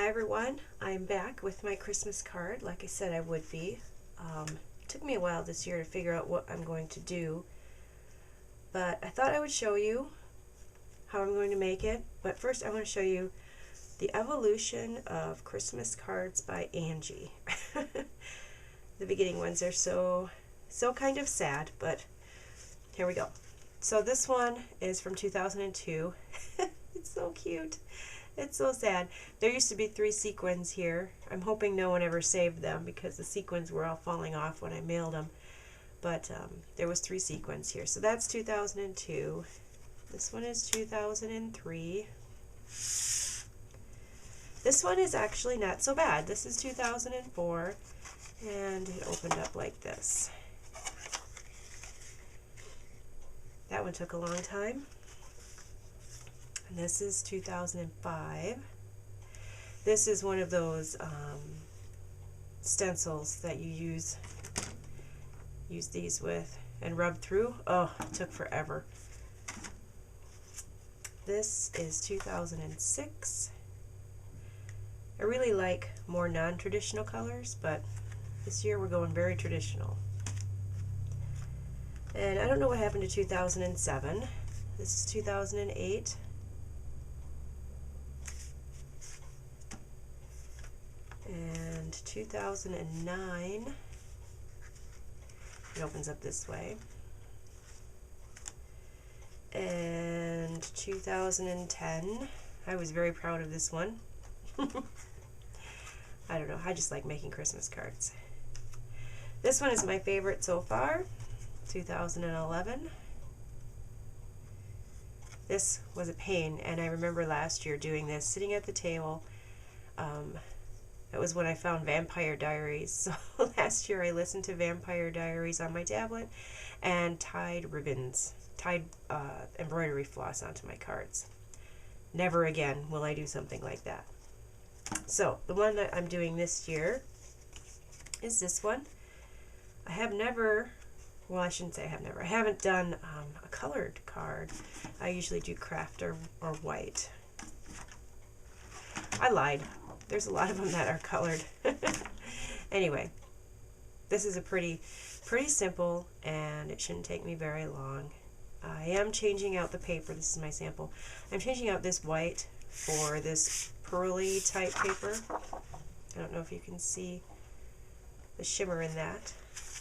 Hi everyone, I'm back with my Christmas card like I said I would be. It took me a while this year to figure out what I'm going to do, but I thought I would show you how I'm going to make it. But first I want to show you the evolution of Christmas cards by Angie. The beginning ones are so kind of sad, but here we go. So this one is from 2002. It's so cute. It's so sad. There used to be 3 sequins here. I'm hoping no one ever saved them because the sequins were all falling off when I mailed them. But there was 3 sequins here. So that's 2002. This one is 2003. This one is actually not so bad. This is 2004. And it opened up like this. That one took a long time. And this is 2005. This is one of those stencils that you use these with and rub through. Oh, it took forever. This is 2006. I really like more non-traditional colors, but this year we're going very traditional. And I don't know what happened to 2007. This is 2008. And 2009, it opens up this way. And 2010, I was very proud of this one. I don't know, I just like making Christmas cards. This one is my favorite so far, 2011. This was a pain, and I remember last year doing this, sitting at the table. That was when I found Vampire Diaries. So last year I listened to Vampire Diaries on my tablet and tied embroidery floss onto my cards. Never again will I do something like that. So the one that I'm doing this year is this one. I have never, well, I shouldn't say I have never. I haven't done a colored card. I usually do craft or white. I lied. There's a lot of them that are colored. Anyway, this is a pretty simple, and it shouldn't take me very long. I am changing out the paper. This is my sample. I'm changing out this white for this pearly type paper. I don't know if you can see the shimmer in that,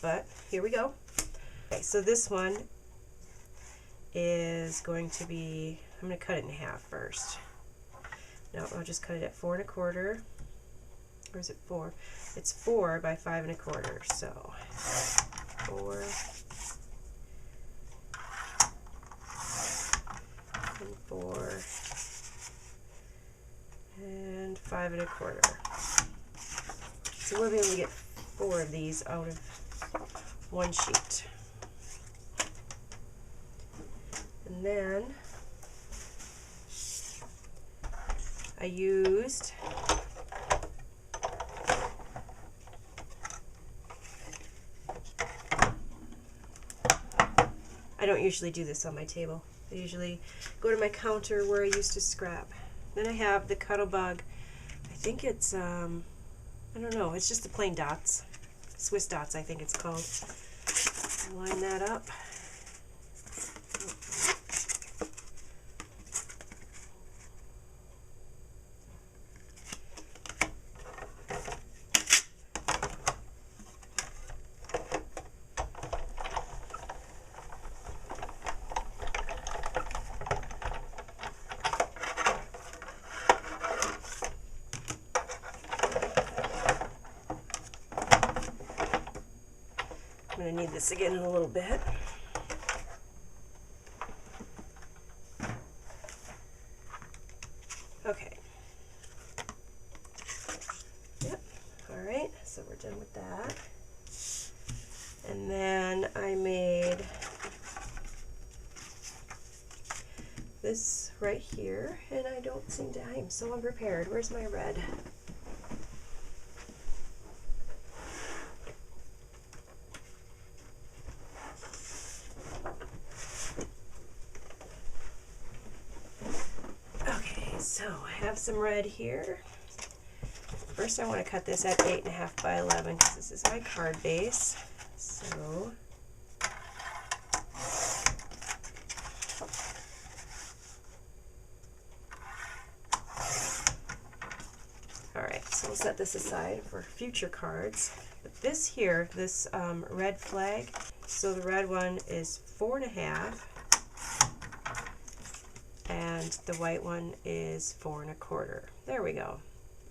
but here we go. Okay, so this one is going to be, I'm going to cut it in half first. No, I'll just cut it at 4 1/4. Or is it 4? It's 4 by 5 1/4. So 4 and 4 and 5 1/4. So we'll be able to get 4 of these out of one sheet. And then I used I don't usually do this on my table. I usually go to my counter where I used to scrap. Then I have the Cuttlebug. I think it's I don't know, it's just the plain dots. Swiss dots, I think it's called. Line that up. I'm going to need this again in a little bit. Okay. Yep. All right. So we're done with that. And then I made this right here, and I don't seem to, I am so unprepared. Where's my red? So I have some red here. first I want to cut this at 8.5 by 11 because this is my card base. So alright, so we'll set this aside for future cards. But this here, this red flag, so the red one is 4.5 and the white one is 4 1/4. There we go.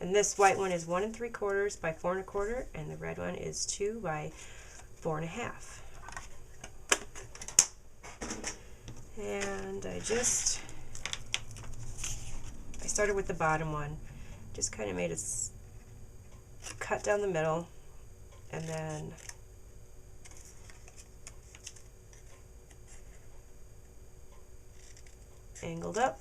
And this white one is 1 3/4 by 4 1/4, and the red one is 2 by 4.5. And I started with the bottom one, just kind of made a cut down the middle, and then angled up,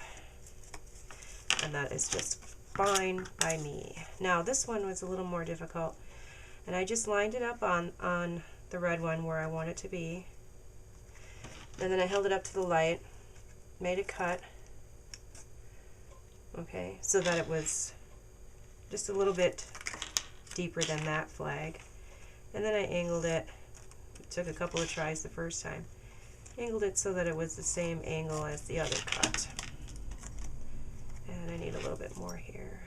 and that is just fine by me. Now this one was a little more difficult, and I just lined it up on the red one where I want it to be, and then I held it up to the light, made a cut, okay, so that it was just a little bit deeper than that flag, and then I angled it. It took a couple of tries the first time. Angled it so that it was the same angle as the other cut. And I need a little bit more here.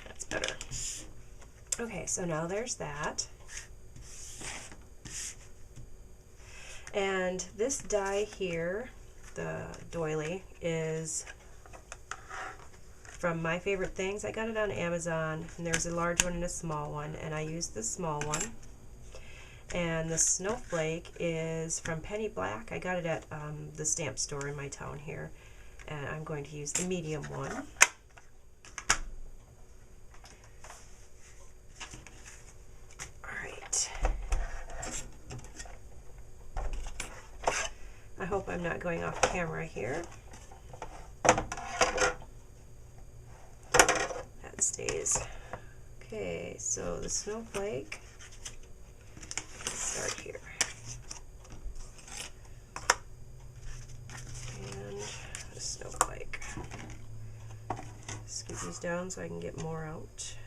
That's better. Okay, so now there's that. And this die here, the doily, is from My Favorite Things. I got it on Amazon, and there's a large one and a small one, and I used the small one. And the snowflake is from Penny Black. I got it at the stamp store in my town here, and I'm going to use the medium one. Alright. I hope I'm not going off camera here. Stays. Okay, so the snowflake, let's start here, and the snowflake. Scoot these down so I can get more out.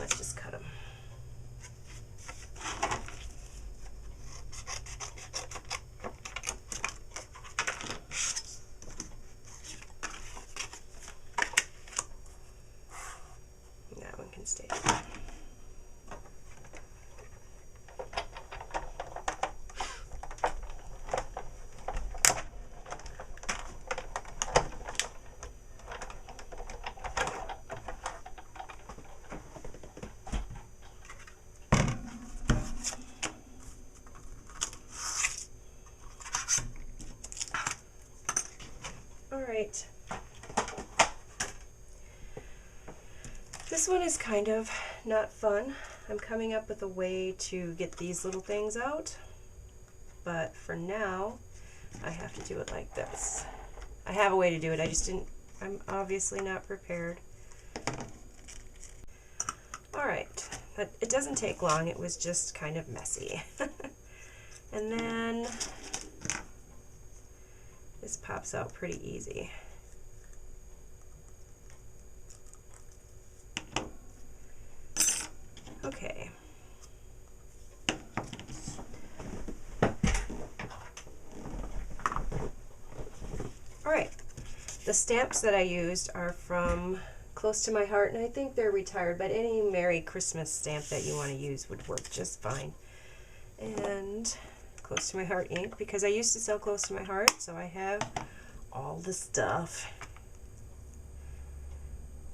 Let's just cut them. Stay. All right. This one is kind of not fun. I'm coming up with a way to get these little things out, but for now I have to do it like this. I have a way to do it, I'm obviously not prepared. Alright, but it doesn't take long, it was just kind of messy. And then this pops out pretty easy. Okay. Alright, the stamps that I used are from Close to My Heart, and I think they're retired, but any Merry Christmas stamp that you want to use would work just fine. And Close to My Heart ink, because I used to sell Close to My Heart, so I have all the stuff.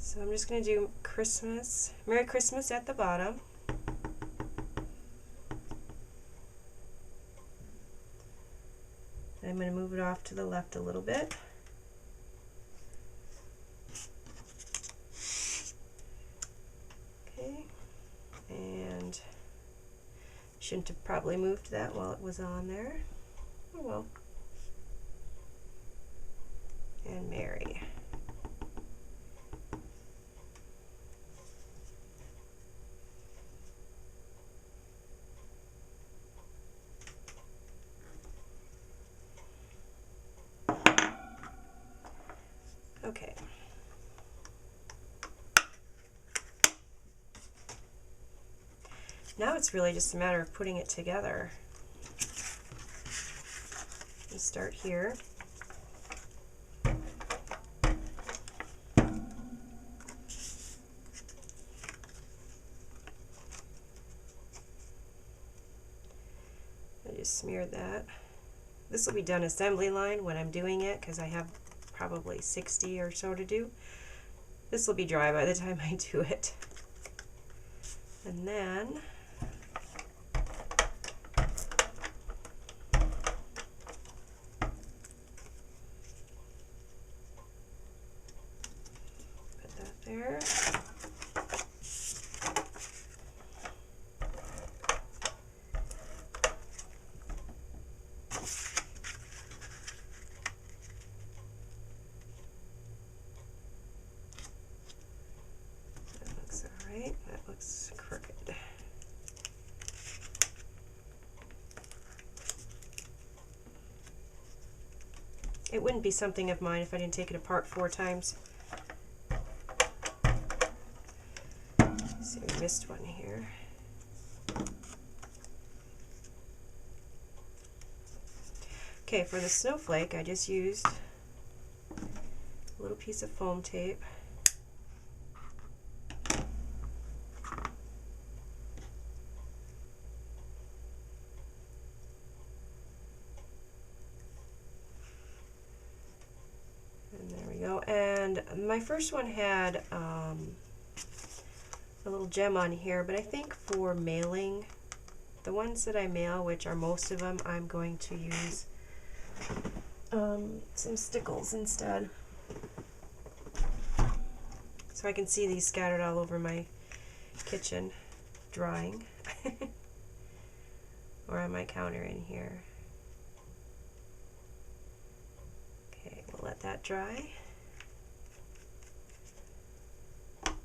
So I'm just going to do Christmas, Merry Christmas at the bottom. I'm going to move it off to the left a little bit. Okay, and shouldn't have probably moved that while it was on there. Oh well. And Mary. Now it's really just a matter of putting it together. You start here. I just smeared that. This will be done assembly line when I'm doing it because I have probably 60 or so to do. This will be dry by the time I do it. And then put that there. That looks crooked. It wouldn't be something of mine if I didn't take it apart 4 times. Let's see, we missed one here. Okay, for the snowflake, I just used a little piece of foam tape. And my first one had a little gem on here, but I think for mailing, the ones that I mail, which are most of them, I'm going to use some stickles instead. So I can see these scattered all over my kitchen drying. Or on my counter in here. Okay, we'll let that dry.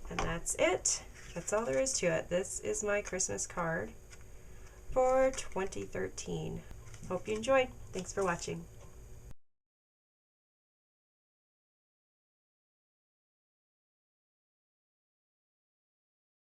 And that's it. That's all there is to it. This is my Christmas card for 2013. Hope you enjoyed. Thanks for watching.